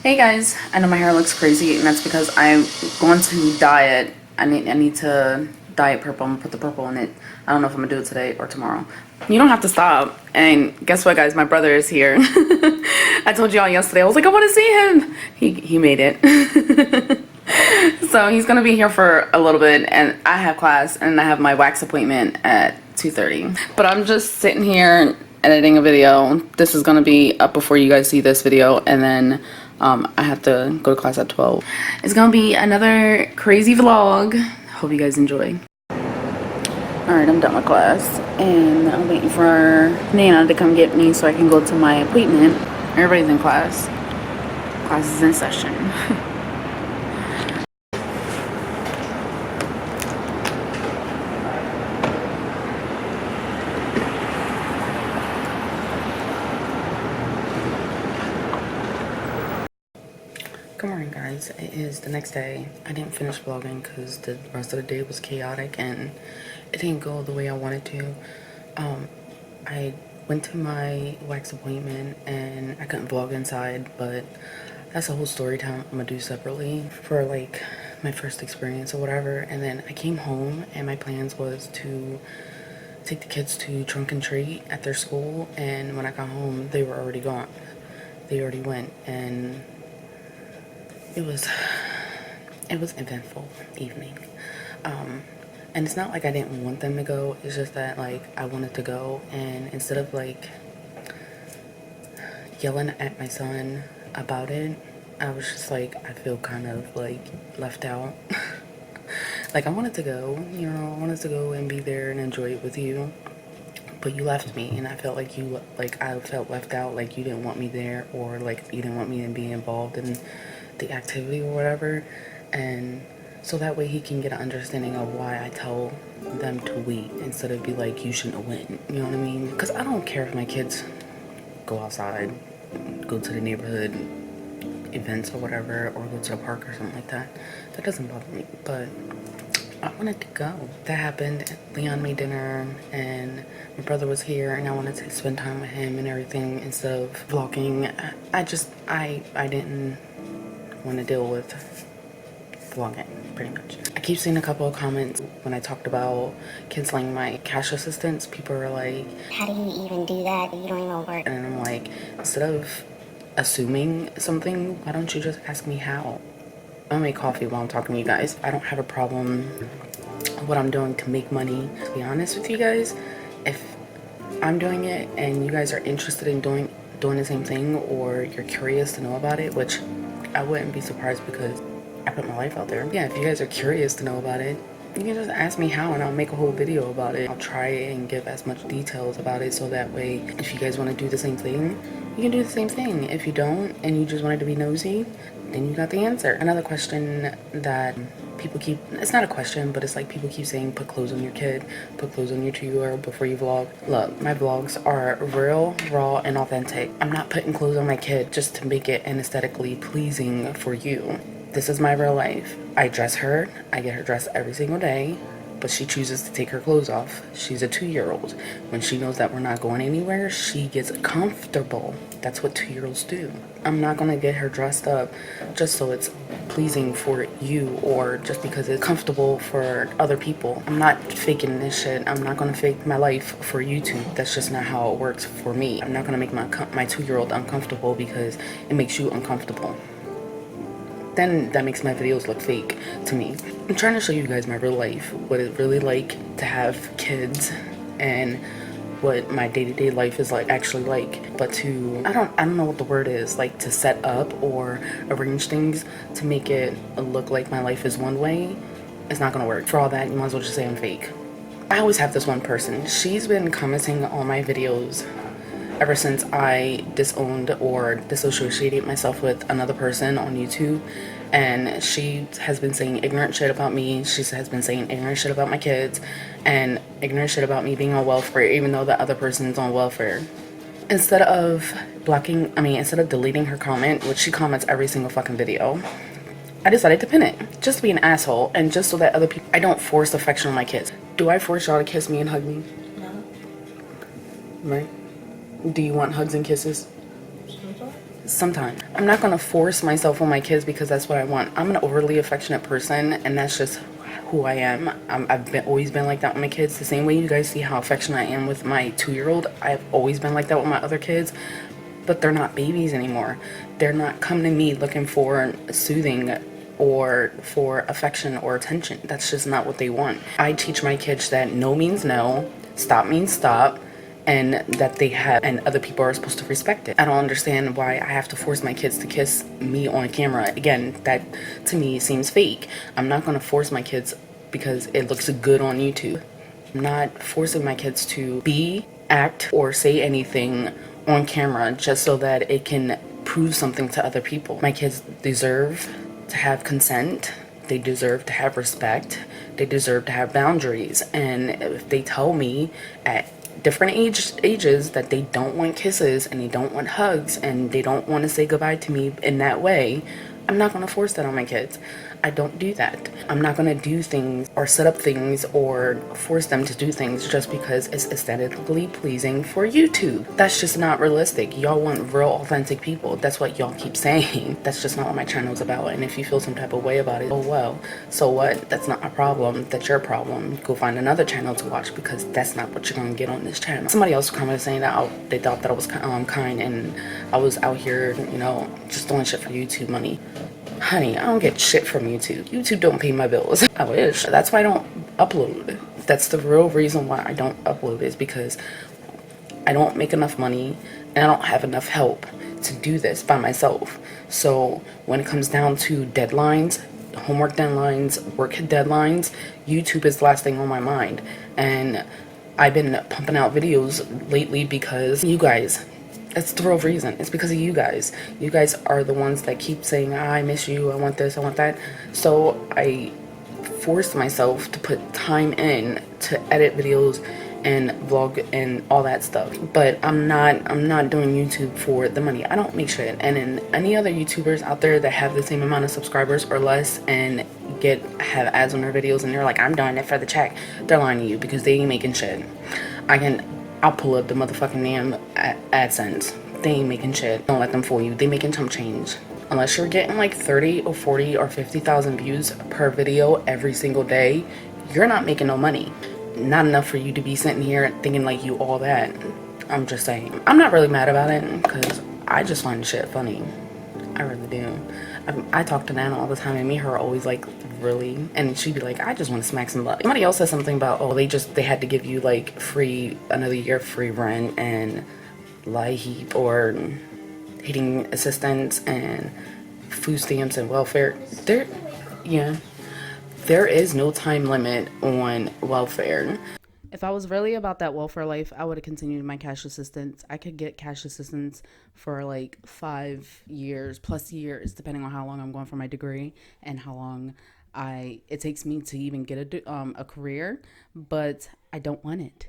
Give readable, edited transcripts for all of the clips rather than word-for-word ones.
Hey guys, I know my hair looks crazy and that's because I'm going to dye it. I need to dye it purple. I'm gonna put the purple in it. I don't know if I'm gonna do it today or tomorrow. You don't have to stop. And guess what guys, my brother is here. I told y'all yesterday, I was like, I wanna see him. He made it. So he's gonna be here for a little bit and I have class and I have my wax appointment at 2:30. But I'm just sitting here editing a video. This is gonna be up before you guys see this video, and then I have to go to class at 12. It's gonna be another crazy vlog. Hope you guys enjoy. Alright, I'm done with class and I'm waiting for Nana to come get me so I can go to my appointment. Everybody's in class. Class is in session. Good morning guys, it is the next day. I didn't finish vlogging because the rest of the day was chaotic and it didn't go the way I wanted to. I went to my wax appointment and I couldn't vlog inside, but that's a whole story time I'm gonna do separately for like my first experience or whatever. And then I came home and my plans was to take the kids to trunk and treat at their school, and when I got home they were already gone. They already went, and it was eventful evening. And it's not like I didn't want them to go, it's just that like I wanted to go, and instead of like yelling at my son about it, I was just like, I feel kind of like left out. Like I wanted to go, you know, I wanted to go and be there and enjoy it with you, but you left me, and I felt like I felt left out, like you didn't want me there, or like you didn't want me to be involved in the activity or whatever. And so that way he can get an understanding of why I tell them to wait instead of be like, you shouldn't have went, you know what I mean? Because I don't care if my kids go outside, go to the neighborhood events or whatever, or go to the park or something like that. That doesn't bother me, but I wanted to go. That happened. Leon made dinner and my brother was here and I wanted to spend time with him and everything instead of vlogging. I didn't want to deal with vlogging, pretty much. I keep seeing a couple of comments when I talked about canceling my cash assistance. People are like, how do you even do that? You don't even work. And I'm like, instead of assuming something, why don't you just ask me how? I'm gonna make coffee while I'm talking to you guys. I don't have a problem what I'm doing to make money. To be honest with you guys, if I'm doing it and you guys are interested in doing the same thing, or you're curious to know about it, which I wouldn't be surprised because I put my life out there. Yeah, if you guys are curious to know about it, you can just ask me how and I'll make a whole video about it. I'll try and give as much details about it so that way if you guys want to do the same thing, you can do the same thing. If you don't and you just wanted to be nosy, then you got the answer. Another question that people keep, it's not a question, but it's like people keep saying, put clothes on your kid, put clothes on your 2-year-old before you vlog. Look, my vlogs are real, raw, and authentic. I'm not putting clothes on my kid just to make it aesthetically pleasing for you. This is my real life. I dress her, I get her dressed every single day, but she chooses to take her clothes off. She's a 2-year-old. When she knows that we're not going anywhere, she gets comfortable. That's what 2-year-olds do. I'm not gonna get her dressed up just so it's pleasing for you or just because it's comfortable for other people. I'm not faking this shit. I'm not gonna fake my life for YouTube. That's just not how it works for me. I'm not gonna make my 2-year-old uncomfortable because it makes you uncomfortable. Then that makes my videos look fake to me. I'm trying to show you guys my real life, what it's really like to have kids and what my day-to-day life is like actually like. But to I don't know what the word is, like to set up or arrange things to make it look like my life is one way, it's not gonna work. For all that, you might as well just say I'm fake. I always have this one person. She's been commenting on my videos ever since I disowned or disassociated myself with another person on YouTube, and she has been saying ignorant shit about me. She has been saying ignorant shit about my kids and ignorant shit about me being on welfare, even though the other person's on welfare. Instead of deleting her comment, which she comments every single fucking video, I decided to pin it just to be an asshole and just so that other people, I don't force affection on my kids. Do I force y'all to kiss me and hug me? No. Right? Do you want hugs and kisses? Sometimes. I'm not going to force myself on my kids because that's what I want. I'm an overly affectionate person, and that's just who I am. Always been like that with my kids. The same way you guys see how affectionate I am with my 2-year-old, I've always been like that with my other kids. But they're not babies anymore. They're not coming to me looking for soothing or for affection or attention. That's just not what they want. I teach my kids that no means no, stop means stop, and that they have, and other people are supposed to respect it. I don't understand why I have to force my kids to kiss me on camera. Again, that to me seems fake. I'm not going to force my kids because it looks good on YouTube. I'm not forcing my kids to be, act, or say anything on camera just so that it can prove something to other people. My kids deserve to have consent. They deserve to have respect. They deserve to have boundaries. And if they tell me at different ages that they don't want kisses and they don't want hugs and they don't want to say goodbye to me in that way, I'm not going to force that on my kids. I don't do that. I'm not going to do things or set up things or force them to do things just because it's aesthetically pleasing for YouTube. That's just not realistic. Y'all want real, authentic people. That's what y'all keep saying. That's just not what my channel is about. And if you feel some type of way about it, oh well. So what? That's not my problem. That's your problem. Go find another channel to watch because that's not what you're going to get on this channel. Somebody else commented saying that they thought that I was kind and I was out here, just doing shit for YouTube money. Honey, I don't get shit from YouTube. YouTube don't pay my bills. I wish. That's why I don't upload. That's the real reason why I don't upload is because I don't make enough money and I don't have enough help to do this by myself. So when it comes down to deadlines, homework deadlines, work deadlines, YouTube is the last thing on my mind. And I've been pumping out videos lately because you guys. That's the real reason. It's because of you guys. You guys are the ones that keep saying, I miss you, I want this, I want that. So I forced myself to put time in to edit videos and vlog and all that stuff. But I'm not doing YouTube for the money. I don't make shit. And then any other YouTubers out there that have the same amount of subscribers or less and have ads on their videos and they're like, I'm doing it for the check, they're lying to you because they ain't making shit. I'll pull up the motherfucking damn AdSense. They ain't making shit. Don't let them fool you. They making chump change. Unless you're getting like 30 or 40 or 50,000 views per video every single day, you're not making no money. Not enough for you to be sitting here thinking like you all that. I'm just saying. I'm not really mad about it because I just find shit funny. I really do. I talk to Nana all the time and me and her are always like, really? And she'd be like, I just want to smack somebody. Somebody else said something about, oh, they had to give you like another year free rent and LIHEAP or heating assistance and food stamps and welfare. There is no time limit on welfare. If I was really about that welfare life, I would have continued my cash assistance. I could get cash assistance for like 5 years plus years, depending on how long I'm going for my degree and how long it takes me to even get a career. But I don't want it.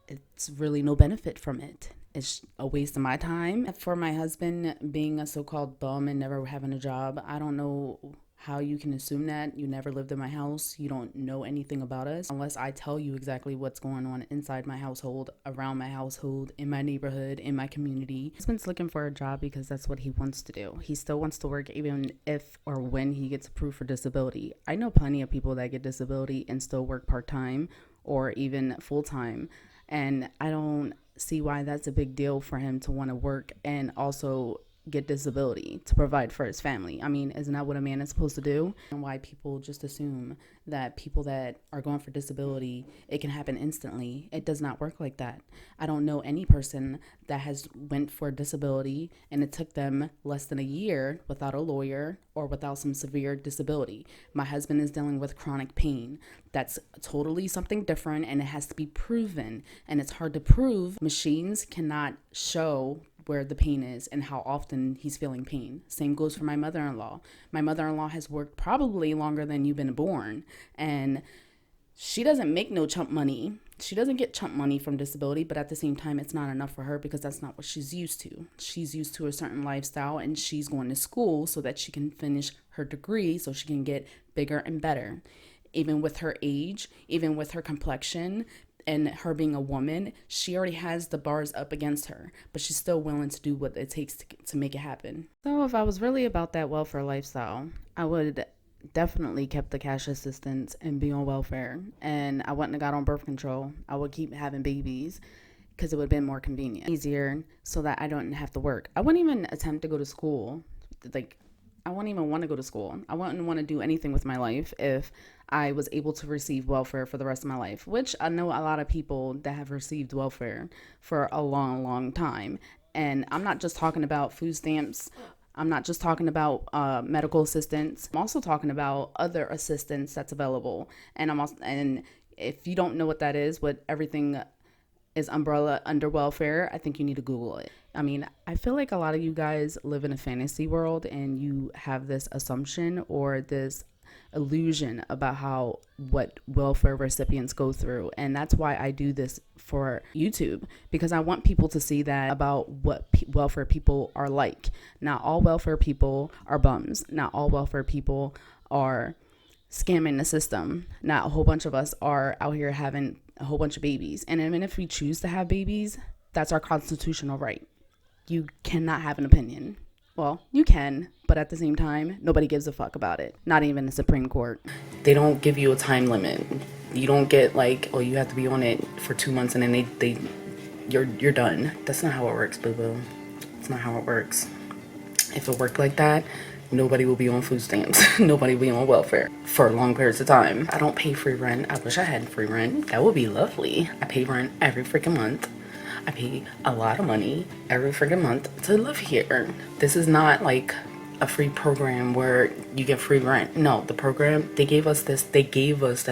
It's really no benefit from it. It's a waste of my time. For my husband being a so-called bum and never having a job, I don't know how you can assume that. You never lived in my house. You don't know anything about us unless I tell you exactly what's going on inside my household, around my household, in my neighborhood, in my community. My husband's looking for a job because that's what he wants to do. He still wants to work even if or when he gets approved for disability. I know plenty of people that get disability and still work part-time or even full-time. And I don't see why that's a big deal for him to want to work and also get disability to provide for his family. I mean, isn't that what a man is supposed to do? And why people just assume that people that are going for disability, it can happen instantly. It does not work like that. I don't know any person that has went for disability and it took them less than a year without a lawyer or without some severe disability. My husband is dealing with chronic pain. That's totally something different and it has to be proven. And it's hard to prove. Machines cannot show where the pain is and how often he's feeling pain. Same goes for my mother-in-law. My mother-in-law has worked probably longer than you've been born, and she doesn't make no chump money. She doesn't get chump money from disability, but at the same time, it's not enough for her because that's not what she's used to. She's used to a certain lifestyle and she's going to school so that she can finish her degree so she can get bigger and better. Even with her age, even with her complexion, and her being a woman, she already has the bars up against her, but she's still willing to do what it takes to make it happen. So if I was really about that welfare lifestyle, I would definitely kept the cash assistance and be on welfare, and I wouldn't have got on birth control. I would keep having babies because it would have been more convenient, easier, so that I don't have to work. I wouldn't even attempt to go to school. Like, I wouldn't even want to go to school. I wouldn't want to do anything with my life if I was able to receive welfare for the rest of my life, which I know a lot of people that have received welfare for a long, long time. And I'm not just talking about food stamps. I'm not just talking about medical assistance. I'm also talking about other assistance that's available. And if you don't know what that is, what everything is umbrella under welfare, I think you need to Google it. I mean, I feel like a lot of you guys live in a fantasy world and you have this assumption or this illusion about how what welfare recipients go through, and that's why I do this for YouTube, because I want people to see that about what welfare people are like. Not all welfare people are bums. Not all welfare people are scamming the system. Not a whole bunch of us are out here having a whole bunch of babies. And even if we choose to have babies, that's our constitutional right. You cannot have an opinion. Well, you can, but at the same time, nobody gives a fuck about it. Not even the Supreme Court. They don't give you a time limit. You don't get like, oh, you have to be on it for 2 months and then you're done. That's not how it works, boo-boo. It's not how it works. If it worked like that, nobody will be on food stamps. Nobody will be on welfare for long periods of time. I don't pay free rent. I wish I had free rent. That would be lovely. I pay rent every freaking month. I pay a lot of money every freaking month to live here. This is not like a free program where you get free rent. No, the program, they gave us this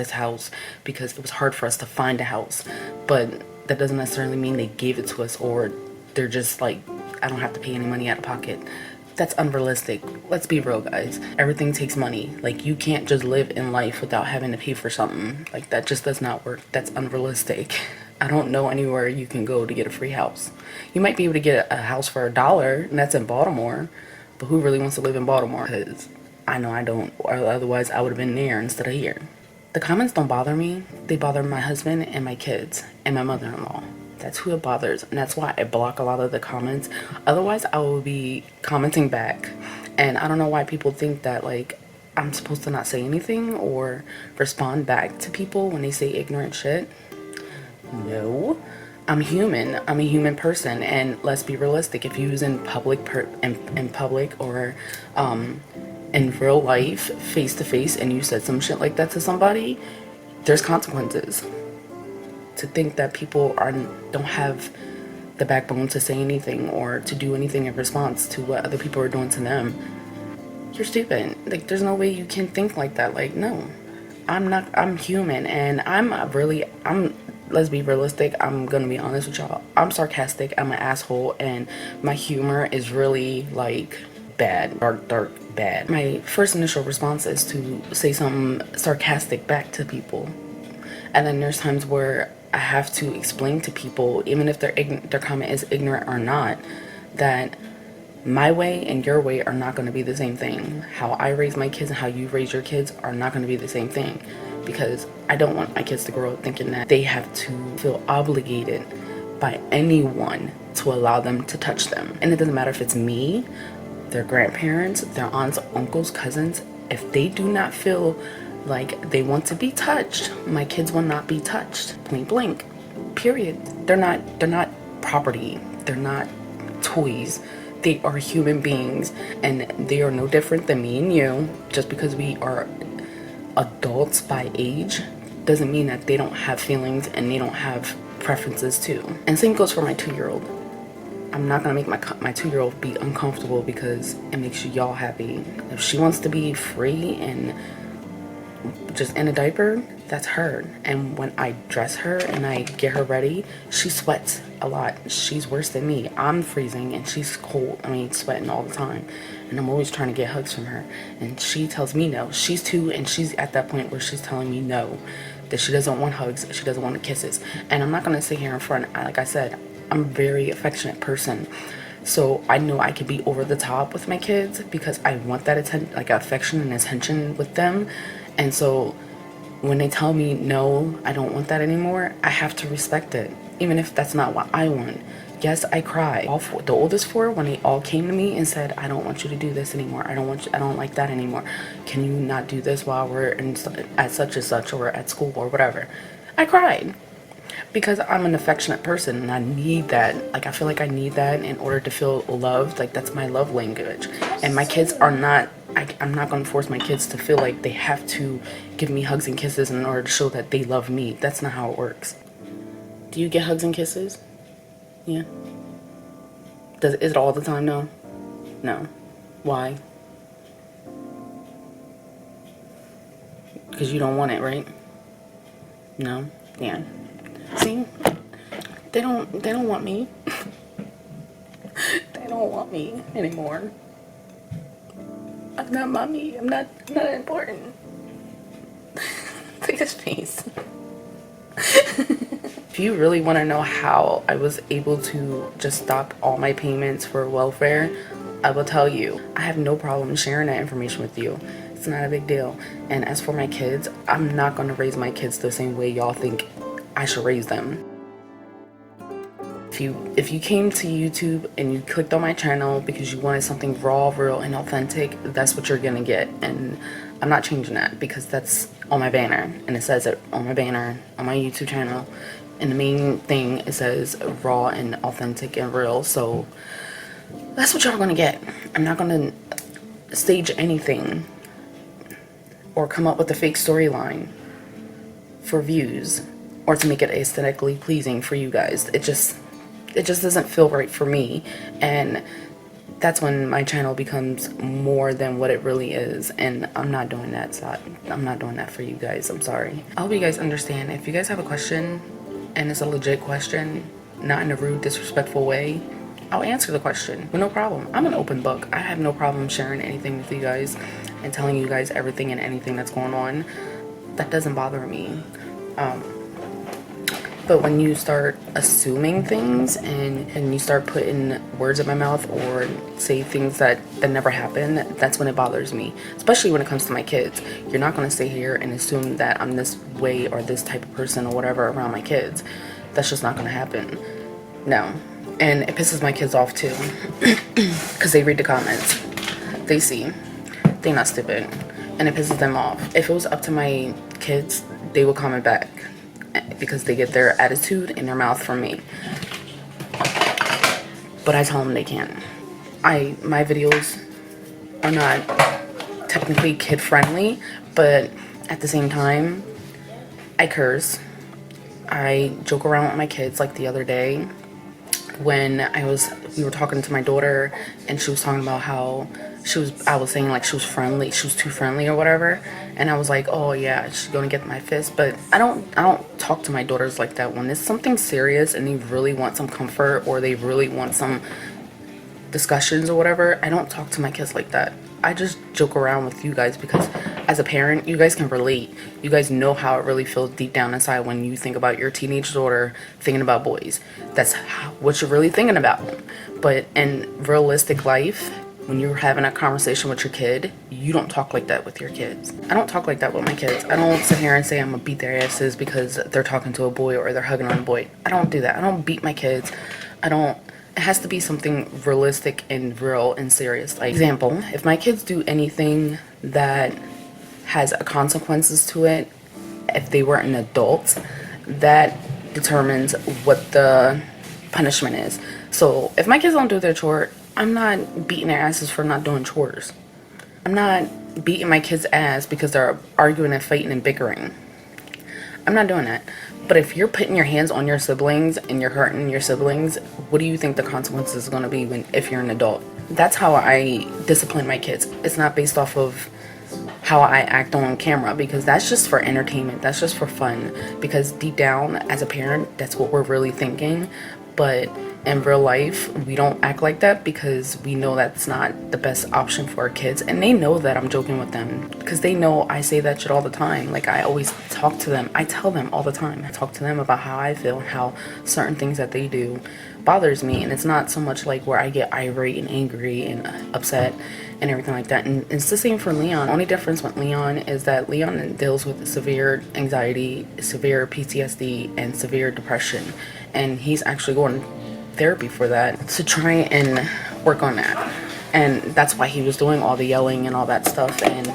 house because it was hard for us to find a house. But that doesn't necessarily mean they gave it to us, or they're just like, I don't have to pay any money out of pocket. That's unrealistic. Let's be real, guys. Everything takes money. Like, you can't just live in life without having to pay for something. Like, that just does not work. That's unrealistic. I don't know anywhere you can go to get a free house. You might be able to get a house for $1, and that's in Baltimore. But who really wants to live in Baltimore? Because I know I don't. Or otherwise, I would have been there instead of here. The comments don't bother me. They bother my husband and my kids and my mother-in-law. That's who it bothers, and that's why I block a lot of the comments. Otherwise, I will be commenting back. And I don't know why people think that, like, I'm supposed to not say anything or respond back to people when they say ignorant shit. No. I'm human. I'm a human person, and let's be realistic. If you use in public in public or in real life, face to face, and you said some shit like that to somebody, there's consequences. To think that people don't have the backbone to say anything or to do anything in response to what other people are doing to them, you're stupid. Like, there's no way you can think like that. Like, no, I'm human, and let's be realistic. I'm gonna be honest with y'all. I'm sarcastic. I'm an asshole, and my humor is really like bad, dark, bad. My first initial response is to say something sarcastic back to people. And then there's times where I have to explain to people, even if their comment is ignorant or not, that my way and your way are not going to be the same thing. How I raise my kids and how you raise your kids are not going to be the same thing. Because I don't want my kids to grow up thinking that they have to feel obligated by anyone to allow them to touch them. And it doesn't matter if it's me, their grandparents, their aunts, uncles, cousins. If they do not feel like they want to be touched, my kids will not be touched. Point blank. Period. They're not property. They're not toys. They are human beings, and they are no different than me and you. Just because we are adults by age doesn't mean that they don't have feelings and they don't have preferences too. And same goes for my 2-year-old. I'm not gonna make my 2-year-old be uncomfortable because it makes y'all happy. If she wants to be free and just in a diaper, that's her. And when I dress her and I get her ready, she sweats a lot. She's worse than me. I'm freezing and she's cold. Sweating all the time. And I'm always trying to get hugs from her. And she tells me no. She's 2 and she's at that point where she's telling me no. That she doesn't want hugs. She doesn't want kisses. And I'm not going to sit here in front. Like I said, I'm a very affectionate person. So I know I can be over the top with my kids because I want that affection and attention with them. And so when they tell me, no, I don't want that anymore, I have to respect it, even if that's not what I want. Yes, I cried. All four, the oldest four, when they all came to me and said, I don't want you to do this anymore. I don't like that anymore. Can you not do this while we're at such and such or at school or whatever? I cried because I'm an affectionate person and I need that. Like, I feel like I need that in order to feel loved. Like, that's my love language. And my kids are not, I'm not going to force my kids to feel like they have to give me hugs and kisses in order to show that they love me. That's not how it works. Do you get hugs and kisses? Yeah. Is it all the time? No. No. Why? Because you don't want it, right? No. Yeah. See? They don't want me. They don't want me anymore. I'm not mommy. I'm not important. Take this face. If you really want to know how I was able to just stop all my payments for welfare, I will tell you. I have no problem sharing that information with you. It's not a big deal. And as for my kids, I'm not going to raise my kids the same way y'all think I should raise them. If you came to YouTube and you clicked on my channel because you wanted something raw, real, and authentic, that's what you're gonna get. And I'm not changing that because that's on my banner, and it says it on my banner on my YouTube channel. And the main thing, it says raw and authentic and real. So that's what y'all gonna get. I'm not gonna stage anything or come up with a fake storyline for views or to make it aesthetically pleasing for you guys. It just doesn't feel right for me, and that's when my channel becomes more than what it really is, and I'm not doing that. So I'm not doing that for you guys. I'm sorry. I hope you guys understand. If you guys have a question and it's a legit question, not in a rude, disrespectful way, I'll answer the question with no problem. I'm an open book. I have no problem sharing anything with you guys and telling you guys everything and anything that's going on. That doesn't bother me. But when you start assuming things and you start putting words in my mouth or say things that never happened, that's when it bothers me. Especially when it comes to my kids. You're not going to stay here and assume that I'm this way or this type of person or whatever around my kids. That's just not going to happen. No. And it pisses my kids off too. Because they read the comments. They see. They're not stupid. And it pisses them off. If it was up to my kids, they would comment back. Because they get their attitude in their mouth from me. But I tell them they can't. My videos are not technically kid friendly, but at the same time, I curse. I joke around with my kids, like the other day when we were talking to my daughter and she was talking about how I was saying like she was friendly, she was too friendly or whatever, and I was like, oh yeah, she's gonna get my fist. But I don't talk to my daughters like that. When it's something serious and they really want some comfort or they really want some discussions or whatever, I don't talk to my kids like that. I just joke around with you guys because as a parent, you guys can relate. You guys know how it really feels deep down inside when you think about your teenage daughter thinking about boys. That's what you're really thinking about. But in realistic life, when you're having a conversation with your kid, you don't talk like that with your kids. I don't talk like that with my kids. I don't sit here and say I'm gonna beat their asses because they're talking to a boy or they're hugging on a boy. I don't do that. I don't beat my kids. It has to be something realistic and real and serious. Like, example, if my kids do anything that has consequences to it, if they were an adult, that determines what the punishment is. So if my kids don't do their chore, I'm not beating their asses for not doing chores. I'm not beating my kids' ass because they're arguing and fighting and bickering. I'm not doing that. But if you're putting your hands on your siblings and you're hurting your siblings, what do you think the consequences is going to be if you're an adult? That's how I discipline my kids. It's not based off of how I act on camera, because that's just for entertainment. That's just for fun. Because deep down, as a parent, that's what we're really thinking. But in real life we don't act like that because we know that's not the best option for our kids, and they know that I'm joking with them because they know I say that shit all the time. Like, I always talk to them, I tell them all the time, I talk to them about how I feel and how certain things that they do bothers me. And it's not so much like where I get irate and angry and upset and everything like that. And it's the same for Leon. Only difference with Leon is that Leon deals with severe anxiety, severe PTSD, and severe depression, and he's actually going therapy for that to try and work on that. And that's why he was doing all the yelling and all that stuff. And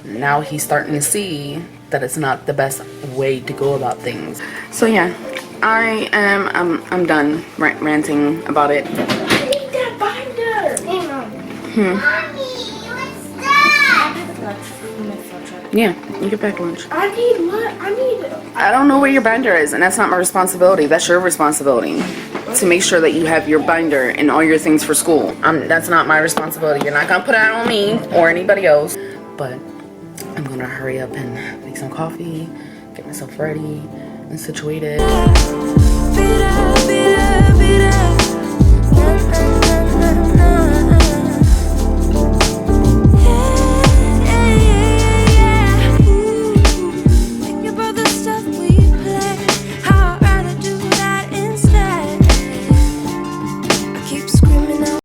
now he's starting to see that it's not the best way to go about things. So yeah, I'm done ranting about it. I need that binder. Hey, Mom. Mommy, what's that? I have lunch. Yeah, you get back lunch. I need what? I don't know where your binder is, and that's not my responsibility. That's your responsibility to make sure that you have your binder and all your things for school. That's not my responsibility. You're not gonna put it on me or anybody else. But I'm gonna hurry up and make some coffee, get myself ready and situated.